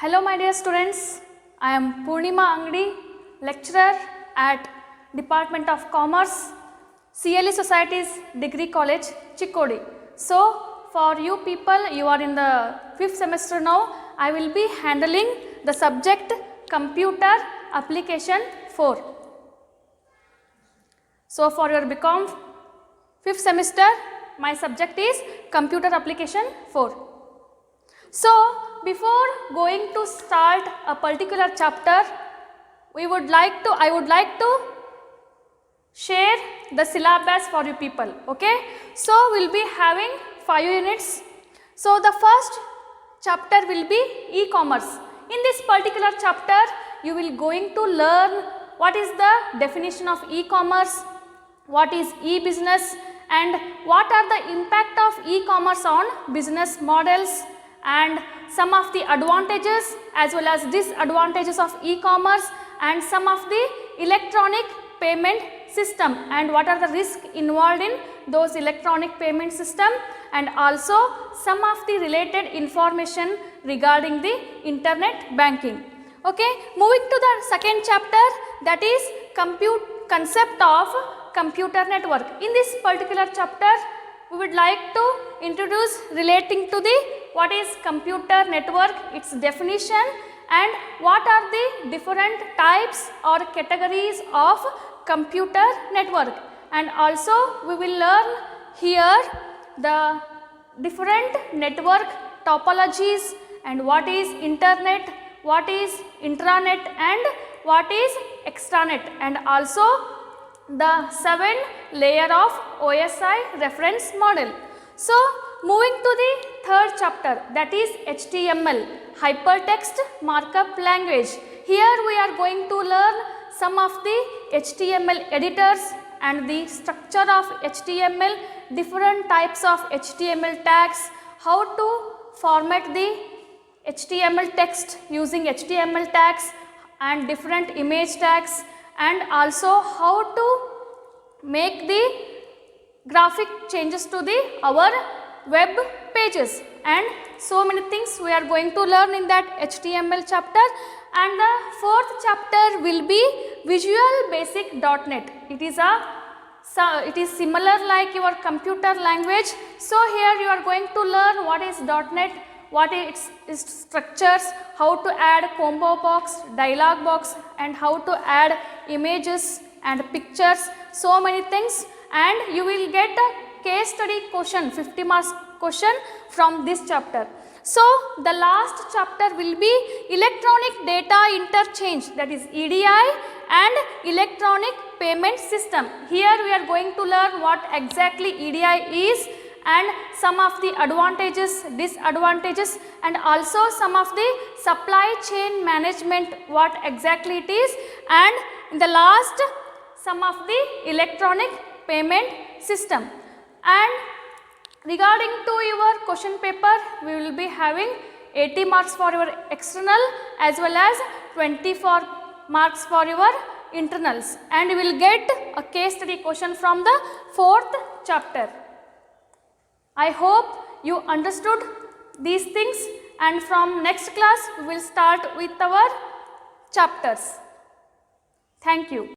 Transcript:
Hello my dear students, I am Purnima Angadi, lecturer at Department of Commerce, CLE Societies Degree College, Chikkodi. So, for you people, you are in the 5th semester now, I will be handling the subject Computer Application 4. So, for your BCom 5th semester, my subject is Computer Application 4. So, before going to start a particular chapter, I would like to share the syllabus for you people, okay. So, we will be having 5 units. So, the first chapter will be e-commerce. In this particular chapter, you will going to learn what is the definition of e-commerce, what is e-business, and what are the impact of e-commerce on business models, and some of the advantages as well as disadvantages of e-commerce, and some of the electronic payment system and what are the risks involved in those electronic payment system, and also some of the related information regarding the internet banking. Okay, moving to the second chapter, that is concept of computer network. In this particular chapter, we would like to introduce relating to the what is computer network, its definition, and what are the different types or categories of computer network, and also we will learn here the different network topologies and what is internet, what is intranet, and what is extranet, and also the 7 layer of OSI reference model. So, moving to the third chapter, that is HTML, Hypertext Markup Language. Here we are going to learn some of the HTML editors and the structure of HTML, different types of HTML tags, how to format the HTML text using HTML tags and different image tags, and also how to make the graphic changes to the our web pages, and so many things we are going to learn in that HTML chapter. And the fourth chapter will be Visual Basic .NET. It is similar like your computer language. So, here you are going to learn what is .NET, what is its structures, how to add combo box, dialog box, and how to add images and pictures, so many things, and you will get a case study question, 50 marks question from this chapter. So, the last chapter will be Electronic Data Interchange, that is EDI, and Electronic Payment System. Here we are going to learn what exactly EDI is, and some of the advantages, disadvantages, and also some of the supply chain management, what exactly it is, and in the last some of the electronic payment system. And regarding to your question paper, we will be having 80 marks for your external as well as 24 marks for your internals, and you will get a case study question from the 4th chapter. I hope you understood these things, and from next class we will start with our chapters. Thank you.